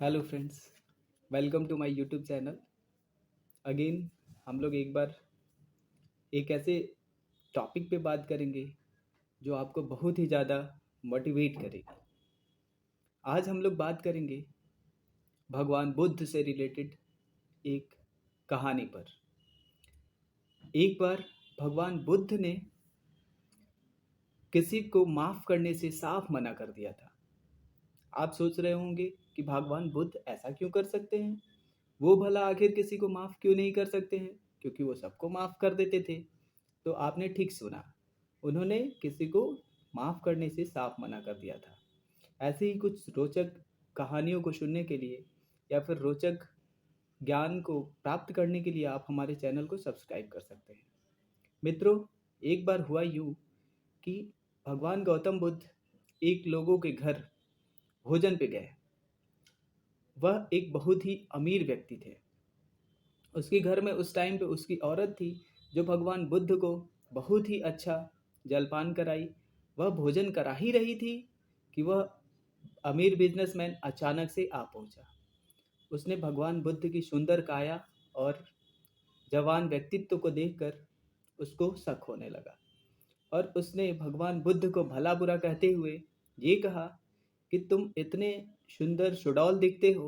Hello friends, welcome to my YouTube channel. Again हम लोग एक बार एक ऐसे टॉपिक पे बात करेंगे जो आपको बहुत ही ज़्यादा मोटिवेट करेगी। आज हम लोग बात करेंगे भगवान बुद्ध से रिलेटेड एक कहानी पर। एक बार भगवान बुद्ध ने किसी को माफ़ करने से साफ मना कर दिया था। आप सोच रहे होंगे कि भगवान बुद्ध ऐसा क्यों कर सकते हैं? वो भला आखिर किसी को माफ़ क्यों नहीं कर सकते हैं? क्योंकि वो सबको माफ़ कर देते थे। तो आपने ठीक सुना, उन्होंने किसी को माफ़ करने से साफ मना कर दिया था। ऐसे ही कुछ रोचक कहानियों को सुनने के लिए या फिर रोचक ज्ञान को प्राप्त करने के लिए आप हमारे चैनल को सब्सक्राइब कर सकते हैं। मित्रों, एक बार हुआ यूँ कि भगवान गौतम बुद्ध एक लोगों के घर भोजन पे गए। वह एक बहुत ही अमीर व्यक्ति थे। उसके घर में उस टाइम पे उसकी औरत थी जो भगवान बुद्ध को बहुत ही अच्छा जलपान कराई। वह भोजन करा ही रही थी कि वह अमीर बिजनेसमैन अचानक से आ पहुंचा। उसने भगवान बुद्ध की सुंदर काया और जवान व्यक्तित्व को देखकर उसको शक होने लगा और उसने भगवान बुद्ध को भला बुरा कहते हुए ये कहा कि तुम इतने सुंदर सुडौल दिखते हो,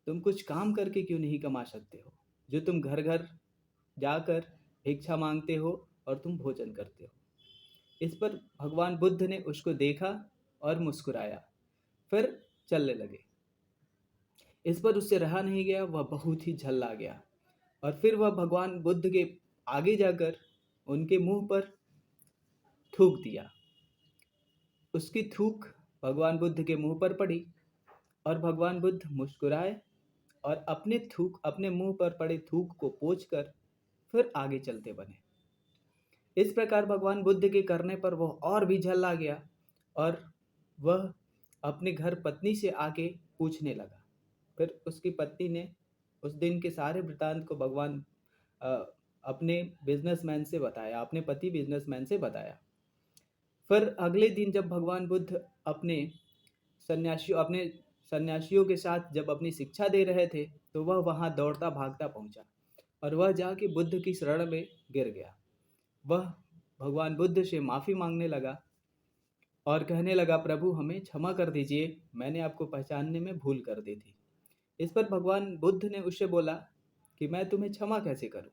तुम कुछ काम करके क्यों नहीं कमा सकते हो, जो तुम घर घर जाकर भिक्षा मांगते हो और तुम भोजन करते हो। इस पर भगवान बुद्ध ने उसको देखा और मुस्कुराया, फिर चलने लगे। इस पर उससे रहा नहीं गया, वह बहुत ही झल्ला गया और फिर वह भगवान बुद्ध के आगे जाकर उनके मुंह पर थूक दिया। उसकी थूक भगवान बुद्ध के मुंह पर पड़ी और भगवान बुद्ध मुस्कुराए और अपने मुंह पर पड़े थूक को पोंछकर फिर आगे चलते बने। इस प्रकार भगवान बुद्ध के करने पर वह और भी झल्ला गया और वह अपने घर पत्नी से आके पूछने लगा। फिर उसकी पत्नी ने उस दिन के सारे वृतांत को अ, अपने बिजनेसमैन से बताया, अपने पति बिजनेसमैन से बताया। फिर अगले दिन जब भगवान बुद्ध अपने सन्यासियों के साथ जब अपनी शिक्षा दे रहे थे, तो वह वहाँ दौड़ता भागता पहुँचा और वह जाके बुद्ध की शरण में गिर गया। वह भगवान बुद्ध से माफ़ी मांगने लगा और कहने लगा, प्रभु हमें क्षमा कर दीजिए, मैंने आपको पहचानने में भूल कर दी थी। इस पर भगवान बुद्ध ने उससे बोला कि मैं तुम्हें क्षमा कैसे करूं?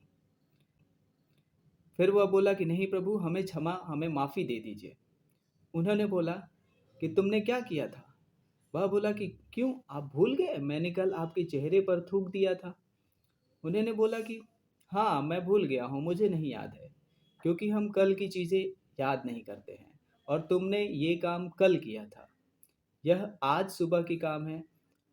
फिर वह बोला कि नहीं प्रभु, हमें माफ़ी दे दीजिए। उन्होंने बोला कि तुमने क्या किया था? वह बोला कि क्यों, आप भूल गए, मैंने कल आपके चेहरे पर थूक दिया था। उन्होंने बोला कि हाँ, मैं भूल गया हूँ, मुझे नहीं याद है, क्योंकि हम कल की चीज़ें याद नहीं करते हैं और तुमने ये काम कल किया था। यह आज सुबह की काम है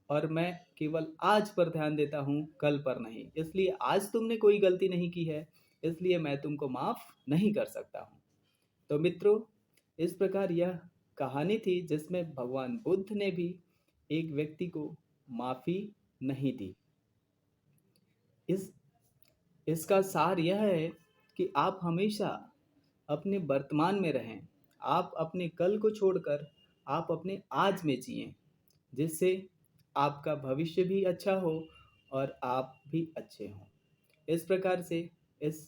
और मैं केवल आज पर ध्यान देता हूँ, कल पर नहीं। इसलिए आज तुमने कोई गलती नहीं की है, इसलिए मैं तुमको माफ़ नहीं कर सकता हूँ। तो मित्रों, इस प्रकार यह कहानी थी जिसमें भगवान बुद्ध ने भी एक व्यक्ति को माफ़ी नहीं दी। इस इसका सार यह है कि आप हमेशा अपने वर्तमान में रहें। आप अपने कल को छोड़कर आप अपने आज में जिएं, जिससे आपका भविष्य भी अच्छा हो और आप भी अच्छे हों। इस प्रकार से इस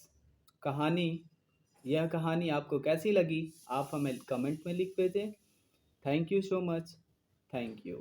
कहानी यह कहानी आपको कैसी लगी, आप हमें कमेंट में लिख भेजें। Thank you so much. Thank you.